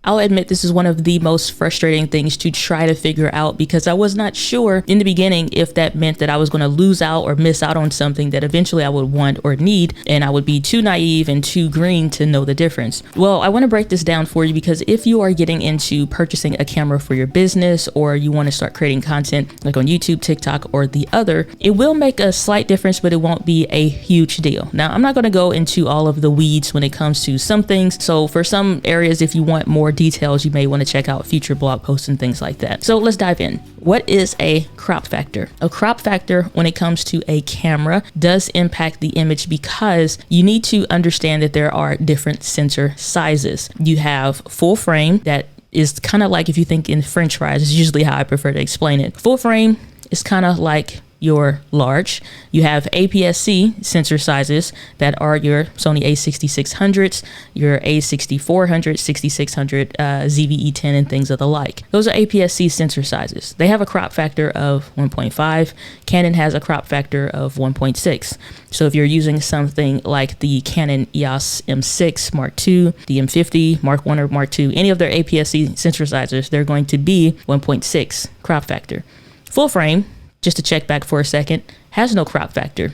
I'll admit this is one of the most frustrating things to try to figure out, because I was not sure in the beginning if that meant that I was going to lose out or miss out on something that eventually I would want or need, and I would be too naive and too green to know the difference. Well, I want to break this down for you, because if you are getting into purchasing a camera for your business, or you want to start creating content like on YouTube, TikTok, or the other, it will make a slight difference, but it won't be a huge deal. Now, I'm not going to go into all of the weeds when it comes to some things. So for some areas, if you want more details, you may want to check out future blog posts and things like that. So let's dive in. What is a crop factor? A crop factor, when it comes to a camera, does impact the image, because you need to understand that there are different sensor sizes. You have full frame, that is kind of like, if you think in French fries, is usually how I prefer to explain it. Full frame is kind of like your large. You have APS-C sensor sizes that are your Sony a6600s, your a6400, 6600, ZV-E10, and things of the like. Those are APS-C sensor sizes. They have a crop factor of 1.5. Canon has a crop factor of 1.6. So if you're using something like the Canon EOS M6 Mark II, the M50 Mark I or Mark II, any of their APS-C sensor sizes, they're going to be 1.6 crop factor. Full frame, just to check back for a second, has no crop factor.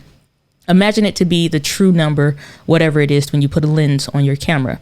Imagine it to be the true number, whatever it is, when you put a lens on your camera.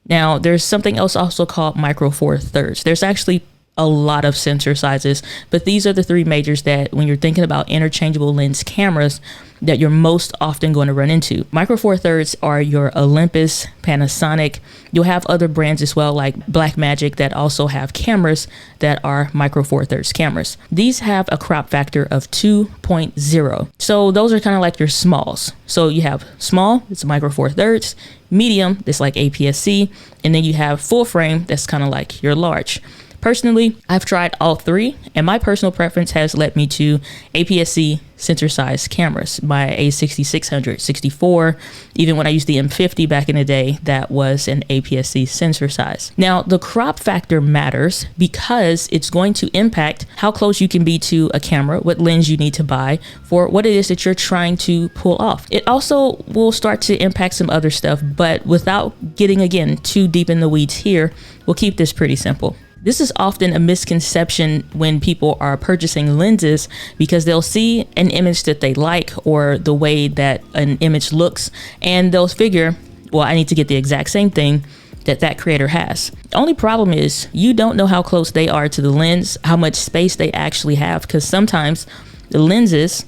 Now, there's something else also called micro four thirds. There's actually a lot of sensor sizes, but these are the three majors that, when you're thinking about interchangeable lens cameras, that you're most often going to run into. Micro four thirds are your Olympus, Panasonic. You'll have other brands as well, like Blackmagic, that also have cameras that are micro four thirds cameras. These have a crop factor of 2.0. So those are kind of like your smalls. So you have small, it's micro four thirds, medium, that's like APS-C, and then you have full frame, that's kind of like your large. Personally, I've tried all three, and my personal preference has led me to APS-C sensor size cameras. My a6600, 64, even when I used the M50 back in the day, that was an APS-C sensor size. Now, the crop factor matters because it's going to impact how close you can be to a camera, what lens you need to buy for what it is that you're trying to pull off. It also will start to impact some other stuff, but without getting, again, too deep in the weeds here, we'll keep this pretty simple. This is often a misconception when people are purchasing lenses, because they'll see an image that they like or the way that an image looks, and they'll figure, well, I need to get the exact same thing that that creator has. The only problem is you don't know how close they are to the lens, how much space they actually have, because sometimes the lenses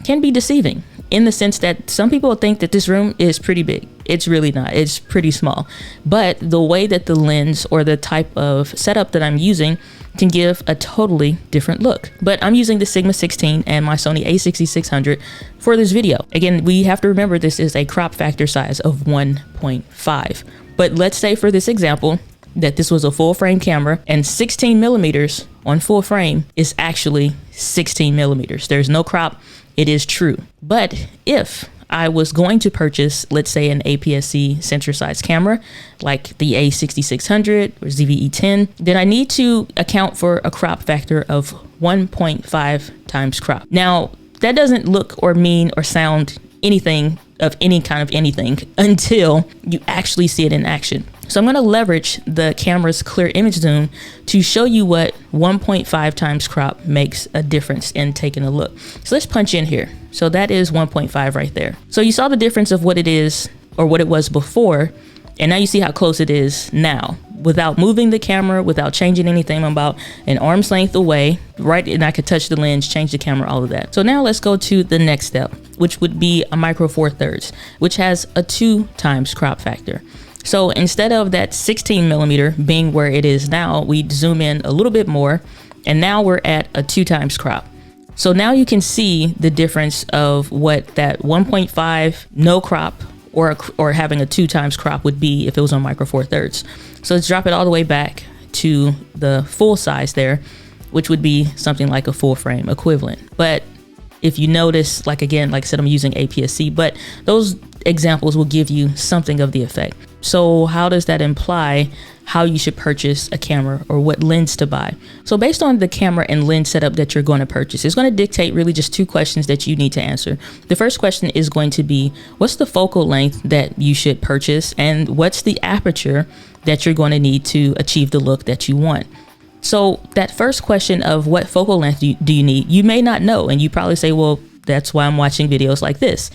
can be deceiving, in the sense that some people think that this room is pretty big. It's really not. It's pretty small. But the way that the lens or the type of setup that I'm using can give a totally different look. But I'm using the Sigma 16 and my Sony a6600 for this video. Again, we have to remember this is a crop factor size of 1.5. But let's say for this example that this was a full frame camera, and 16 millimeters on full frame is actually 16 millimeters. There's no crop. It is true. But if I was going to purchase, let's say, an APS-C sensor size camera like the a6600 or ZV-E10, then I need to account for a crop factor of 1.5 times crop. Now, that doesn't look or mean or sound anything of any kind of anything until you actually see it in action. So I'm going to leverage the camera's clear image zoom to show you what 1.5 times crop makes a difference in taking a look. So let's punch in here. So that is 1.5 right there. So you saw the difference of what it is, or what it was before, and now you see how close it is now. Without moving the camera, without changing anything, I'm about an arm's length away, right? And I could touch the lens, change the camera, all of that. So now let's go to the next step, which would be a micro four thirds, which has a 2 times crop factor. So instead of that 16 millimeter being where it is now, we zoom in a little bit more, and now we're at a 2 times crop. So now you can see the difference of what that 1.5 no crop or having a 2 times crop would be if it was on micro four thirds. So let's drop it all the way back to the full size there, which would be something like a full frame equivalent. But if you notice, like again, like I said, I'm using APS-C, but those examples will give you something of the effect. So how does that imply how you should purchase a camera or what lens to buy? So based on the camera and lens setup that you're going to purchase, it's going to dictate really just 2 questions that you need to answer. The first question is going to be, what's the focal length that you should purchase, and what's the aperture that you're going to need to achieve the look that you want. So that first question of what focal length do you need, you may not know. And you probably say, well, that's why I'm watching videos like this.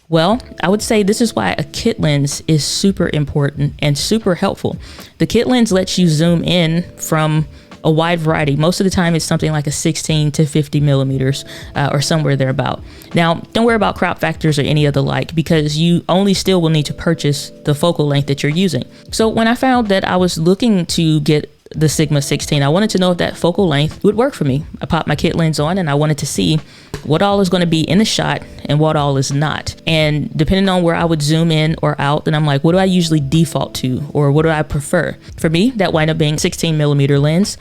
Well, I would say this is why a kit lens is super important and super helpful. The kit lens lets you zoom in from a wide variety. Most of the time it's something like a 16 to 50 millimeters or somewhere thereabout. Now, don't worry about crop factors or any of the like, because you only still will need to purchase the focal length that you're using. So when I found that I was looking to get the Sigma 16, I wanted to know if that focal length would work for me. I popped my kit lens on and I wanted to see what all is going to be in the shot and what all is not. And depending on where I would zoom in or out, then I'm like, what do I usually default to, or what do I prefer? For me, that wound up being 16 millimeter lens.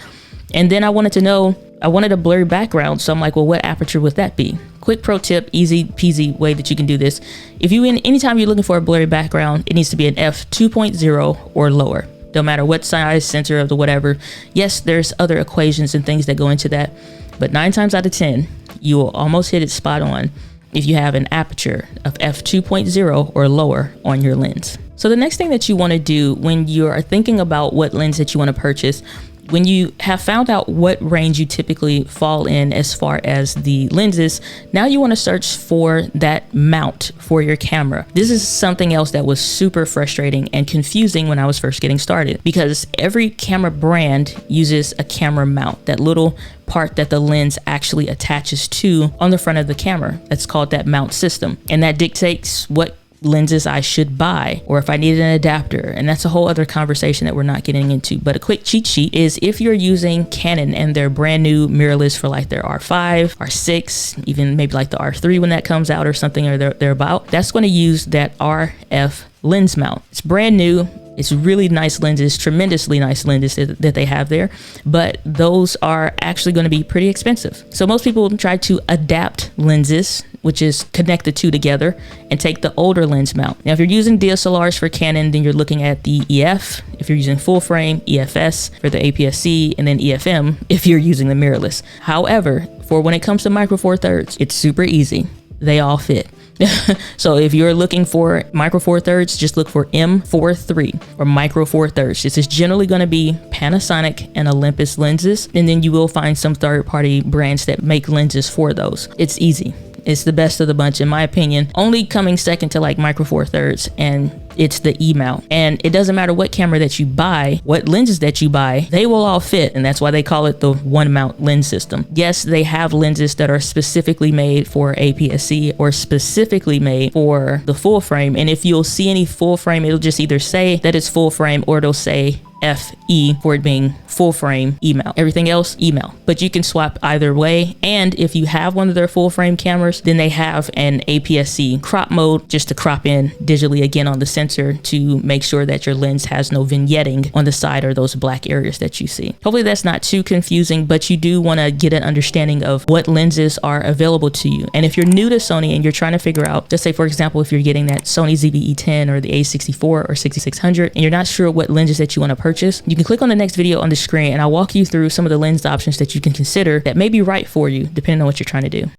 And then I wanted to know, I wanted a blurry background. So I'm like, well, what aperture would that be? Quick pro tip, easy peasy way that you can do this. Anytime you're looking for a blurry background, it needs to be an f2.0 or lower. No matter what size, sensor of the whatever. Yes, there's other equations and things that go into that, but 9 times out of 10, you will almost hit it spot on if you have an aperture of f2.0 or lower on your lens. So the next thing that you want to do when you are thinking about what lens that you want to purchase, when you have found out what range you typically fall in as far as the lenses, now you want to search for that mount for your camera. This is something else that was super frustrating and confusing when I was first getting started, because every camera brand uses a camera mount, that little part that the lens actually attaches to on the front of the camera. That's called that mount system. And that dictates what lenses I should buy, or if I need an adapter. And that's a whole other conversation that we're not getting into. But a quick cheat sheet is if you're using Canon and their brand new mirrorless for like their R5, R6, even maybe like the R3 when that comes out or something or thereabout, that's going to use that RF lens mount. It's brand new. It's really nice lenses, tremendously nice lenses that they have there, but those are actually going to be pretty expensive. So most people try to adapt lenses, which is connect the two together and take the older lens mount. Now, if you're using DSLRs for Canon, then you're looking at the EF. If you're using full frame, EFS for the APS-C, and then EFM if you're using the mirrorless. However, for when it comes to Micro Four Thirds, it's super easy. They all fit. So if you're looking for Micro Four Thirds, just look for M43 or Micro Four Thirds. This is generally going to be Panasonic and Olympus lenses, and then you will find some third-party brands that make lenses for those. It's easy. It's the best of the bunch, in my opinion. Only coming second to like Micro Four Thirds, and it's the E mount. And it doesn't matter what camera that you buy, what lenses that you buy, they will all fit. And that's why they call it the one mount lens system. Yes, they have lenses that are specifically made for APS-C or specifically made for the full frame. And if you'll see any full frame, it'll just either say that it's full frame or it'll say FE for it being full frame E mount. Everything else E mount, but you can swap either way. And if you have one of their full frame cameras, then they have an APS-C crop mode just to crop in digitally again on the sensor to make sure that your lens has no vignetting on the side or those black areas that you see. Hopefully that's not too confusing, but you do want to get an understanding of what lenses are available to you. And if you're new to Sony and you're trying to figure out, just say for example, if you're getting that Sony ZV-E10 or the A64 or 6600 and you're not sure what lenses that you want to purchase, you can click on the next video on the screen and I'll walk you through some of the lens options that you can consider that may be right for you depending on what you're trying to do.